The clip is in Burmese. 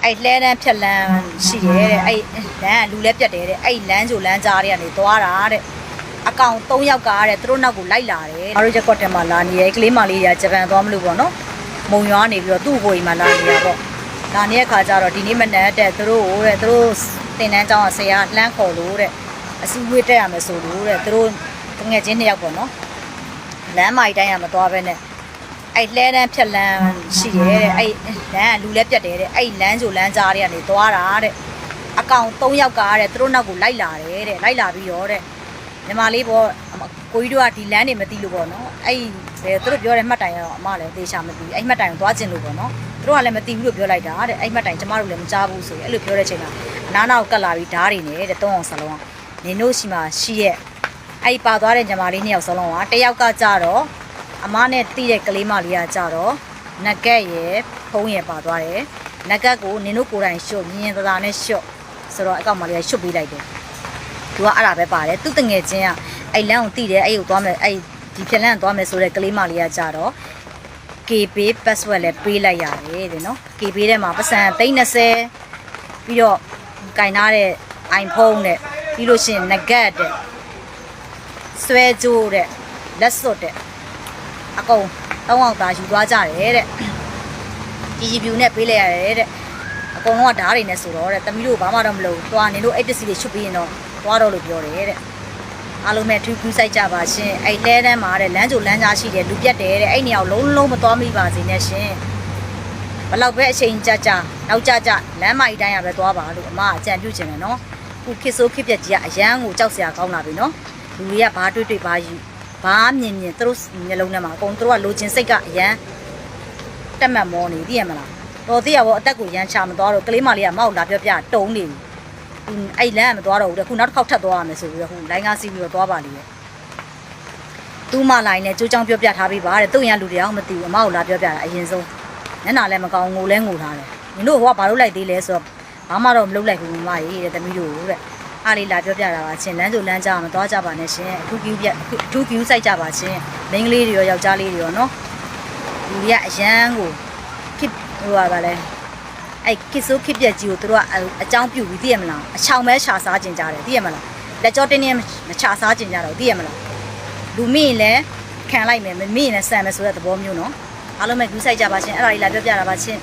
အဲ့လဲတန်းဖြက်လန်းရှိတယ်တဲ့အဲ့လမ်းကလူလဲပြတ်တယ်တဲ့အဲ့လမ်းကြိုလမ်းကြားတွေကနေသွားတာတဲ့အကောင်3ယောက်ကတဲ့သူတို့နောက်ကိုလိုက်လာတယ်အားတို့ရက်ကွက်ထဲမှာလာနေရဲကလေးမလေးတွေကဂျပန်သွားမလို့ပေါ့နော်မုံရွာနေပြီးတော့သူ့ဘိုးကြီးမှာလာနေတာပေါ့လာနေတဲ့ခါကျတော့ဒီနေ့မနက်တဲ့သူတို့တဲ့သူတို့တင်တန်းကျောင်းကဆရာလှမ်းခေါ်လို့တဲ့အစည်းအဝေးတက်ရမယ်ဆိုလို့တဲ့သူတို့ငွေချင်း2ယောက်ပေါ့နော်လမ်းမိုက်တိုင်းကမသွားဘဲနဲ့အဲ့လဲတန်းဖြက်လန်းရှိတယ်တဲ့အဲ့လမ်းကလူလဲပြတ်တယ်တဲ့အဲ့လမ်းကြိုလမ်းကြားတွေကနေသွားတာတဲ့အကောင်3ယောက်ကတဲ့သူတို့နောက်ကိုလိုက်လာတယ်တဲ့လိုက်လာပြီးတော့တဲ့ညီမလေးပေါ့ကိုကြီးတို့ကဒီလမ်းတွေမသိလို့ပေါ့နော်အဲ့သူတို့ပြောတဲ့မှတ်တိုင်ကတော့အမလည်းသေချာမသိအဲ့မှတ်တိုင်ကိုသွားကျင်လို့ပေါ့နော်သူတို့ကလည်းမသိဘူးလို့ပြောလိုက်တာတဲ့အဲ့မှတ်တိုင်ကျမတို့လည်းမကြားဘူးဆိုရင်အဲ့လိုပြောတဲ့ချိန်မှာအနားနောက်ကတ်လာပြီးဓားတွေနဲ့တဲ့3အောင်စလုံးနင်တို့ရှိမှရှိရဲ့အဲ့ပါသွားတဲ့ညီမလေး2ယောက်စလုံးကတယောက်ကကြတော့အမနဲ့တီးတဲ့ကလေးမလေးကကြတော့နဂက်ရယ်ဖုံးရယ်ပါသွားတယ်နဂက်ကိုနင်တို့ကိုယ်တိုင်ရှုပ်မြင်းသာသာနဲ့ရှုပ်ဆိုတော့အကောင်မလေးကရှုပ်ပေးလိုက်တယ်သူကအဲ့ဒါပဲပါတယ်သူတငယ်ချင်းကအဲ့လမ်းကိုတီးတယ်အဲ့ကိုသွားမယ်အဲ့ဒီဖြက်လန်းသွားမယ်ဆိုတဲ့ကလေးမလေးကကြတော့ KB password လည်းပေးလိုက်ရတယ်တဲ့နော် KB ထဲမှာပတ်စံ30ပြီးတော့ကင်ထားတဲ့ iPhone နဲ့ပြီးလို့ရှိရင်နဂက်တဲ့ဆွဲကြိုးတဲ့လက်စွပ်တဲ့အကုန်တောင်းအောင်သာယူသွားကြတယ်တဲ့ GPU နဲ့ပေးလိုက်ရတယ်တဲ့အကုန်လုံးကဓာတ်တွေနဲ့ဆိုတော့တဲ့တမီးတို့ဘာမှတော့မလုပ်သွားနေလို့အဲ့ပစ္စည်းတွေချွတ်ပြီးရင်တော့သွားတော့လို့ပြောတယ်တဲ့အားလုံးပဲထူးထူးစိုက်ကြပါရှင်အဲ့လဲတန်းမှာတဲ့လမ်းကြိုလမ်းကြားရှိတယ်လူပြတ်တယ်တဲ့အဲ့နေရာကိုလုံးလုံးမသွားမိပါစေနဲ့ရှင်ဘလောက်ပဲအချိန်ကြာကြာနောက်ကြာကြာလမ်းမကြီးတိုင်းရပဲသွားပါလို့အမအကြံပြုချင်တယ်နော်ခုခစ်ဆိုးခစ်ပြက်ကြီးကအရန်ကိုကြောက်စရာကောင်းလာပြီနော်လူတွေကဘာတွေ့ဘာယူဘာမြင်သူတို့မျက်လုံးထဲမှာအကုန်သူတို့ကလိုချင်စိတ်ကအရန်တက်မှတ်မောနေသိရမလားတော်သေးရဘောအတက်ကိုရန်ချမသွားတော့ကလေးမလေးကမောက်လာပြောပြတုံးနေပြီအဲ့လမ်းကမသွားတော့ဘူးတဲ့ခုနောက်တစ်ခေါက်ထပ်သွားရမယ်ဆိုပြီးတော့ဟိုလိုင်းကားစီးပြီးတော့သွားပါလိမ့်မယ်သူ့မလိုင်းနဲ့ကြိုးချောင်းပြောပြထားပြီးပါတဲ့သူ့ရန်လူတွေအောင်မသိဘူးအမကိုလာပြောပြတာအရင်ဆုံးညနာလည်းမကောင်းငိုလဲငိုထားတယ်နင်တို့ဟိုကဘာလို့လိုက်သေးလဲဆိုတော့ဘာမှတော့မလုပ်လိုက်ဘူးမမကြီးတဲ့သမီးတို့တဲ့အားလေးလာပြောပြတာပါရှင်လမ်းကြိုလမ်းကြားမသွားကြပါနဲ့ရှင်အထူးကျူးစိုက်ကြပါရှင်မိန်းကလေးတွေရောယောက်ျားလေးတွေရောနော်လူတွေကအရန်ကိုခစ်ဟိုပါလဲအဲ့ခစ်ဆိုးခစ်ပြက်ကြီးကိုသူတို့ကအကြောင်းပြုပြီးသိရမလားအချောင်မဲရှာစားကျင်ကြတယ်သိရမလားလက်ကြောတင်းတင်းမချစားကျင်ကြတော့သိရမလားလူမိရင်လည်းခံလိုက်မယ်မမိရင်လည်းဆန်မယ်ဆိုတဲ့သဘောမျိုးနော်အားလုံးပဲကူးဆိုင်ကြပါရှင်အဲ့ဒါလေးလာပြောပြတာပါရှင်